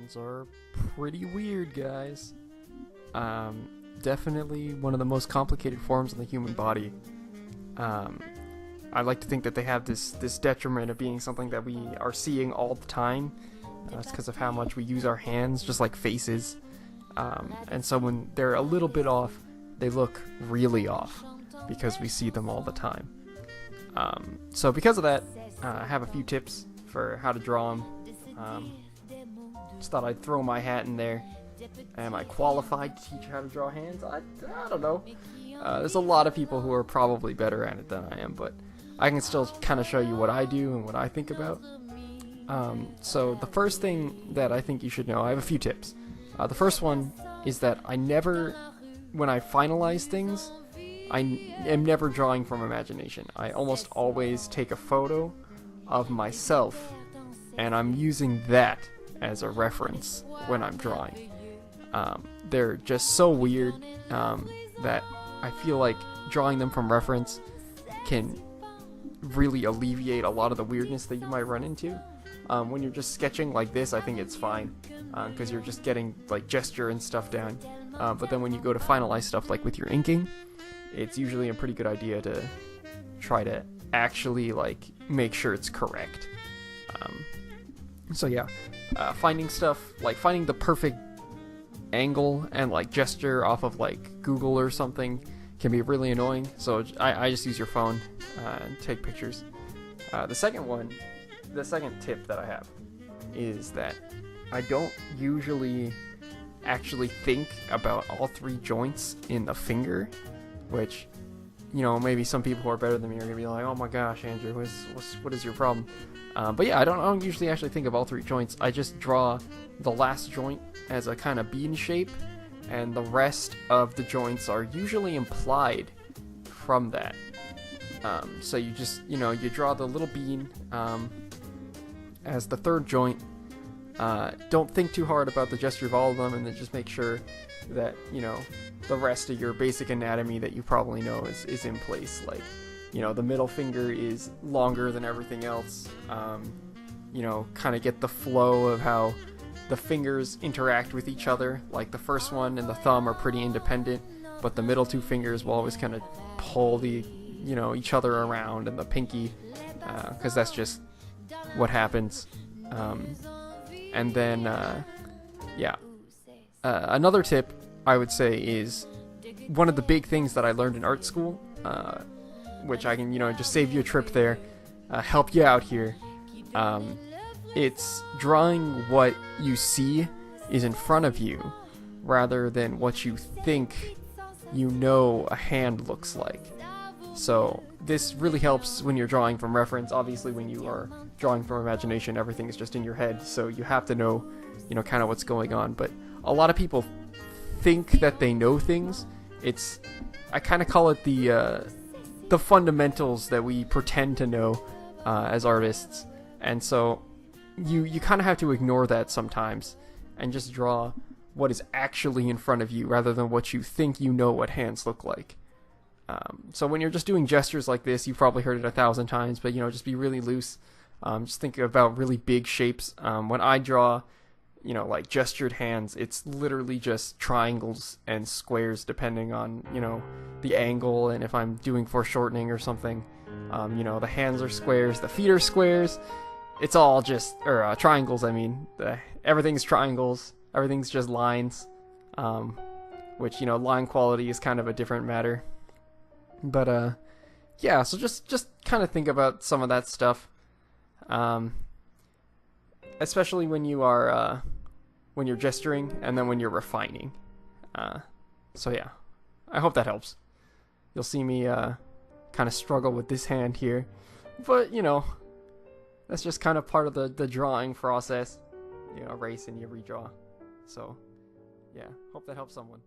Hands are pretty weird, guys. Definitely one of the most complicated forms of the human body. Um, I like to think that they have this detriment of being something that we are seeing all the time. It's because of how much we use our hands, just like faces. And so when they're a little bit off, they look really off because we see them all the time. So because of that, I have a few tips for how to draw them. Just thought I'd throw my hat in there. Am I qualified to teach how to draw hands? I don't know. There's a lot of people who are probably better at it than I am, but I can still kind of show you what I do and what I think about. So the first thing that I think you should know, I have a few tips. The first one is that I never, when I finalize things, I am never drawing from imagination. I almost always take a photo of myself, and I'm using that as a reference when I'm drawing. They're just so weird that I feel like drawing them from reference can really alleviate a lot of the weirdness that you might run into. When you're just sketching like this, I think it's fine because you're just getting like gesture and stuff down. But then when you go to finalize stuff like with your inking, it's usually a pretty good idea to try to actually like make sure it's correct. So yeah, finding stuff like finding the perfect angle and like gesture off of like Google or something can be really annoying. So I just use your phone and take pictures. The second tip that I have is that I don't usually actually think about all three joints in the finger, which, you know, maybe some people who are better than me are gonna be like, oh my gosh, Andrew, what is your problem? But yeah, I don't usually actually think of all three joints. I just draw the last joint as a kind of bean shape, and the rest of the joints are usually implied from that. So you just, you draw the little bean as the third joint. Don't think too hard about the gesture of all of them, and then just make sure that, the rest of your basic anatomy that you probably know is in place. Like, the middle finger is longer than everything else. Kind of get the flow of how the fingers interact with each other. Like the first one and the thumb are pretty independent, but the middle two fingers will always kind of pull each other around, and the pinky, because that's just what happens. And then, another tip I would say is one of the big things that I learned in art school, which I can, just save you a trip there, help you out here. It's drawing what you see is in front of you rather than what you think a hand looks like. So this really helps when you're drawing from reference. Obviously, when you are drawing from imagination, everything is just in your head, so you have to know, kind of what's going on. But a lot of people think that they know things. I kind of call it the fundamentals that we pretend to know as artists, and so you kind of have to ignore that sometimes and just draw what is actually in front of you rather than what you think what hands look like. So when you're just doing gestures like this, you've probably heard it 1,000 times, but just be really loose. Just think about really big shapes. When I draw, like gestured hands, it's literally just triangles and squares depending on, the angle, and if I'm doing foreshortening or something. The hands are squares, the feet are squares. It's all just, triangles, I mean. Everything's triangles, everything's just lines, which, line quality is kind of a different matter. But, so just kind of think about some of that stuff. Especially when you are, when you're gesturing, and then when you're refining. So yeah, I hope that helps. You'll see me, kind of struggle with this hand here, but, that's just kind of part of the drawing process. Erase and you redraw. So, yeah, hope that helps someone.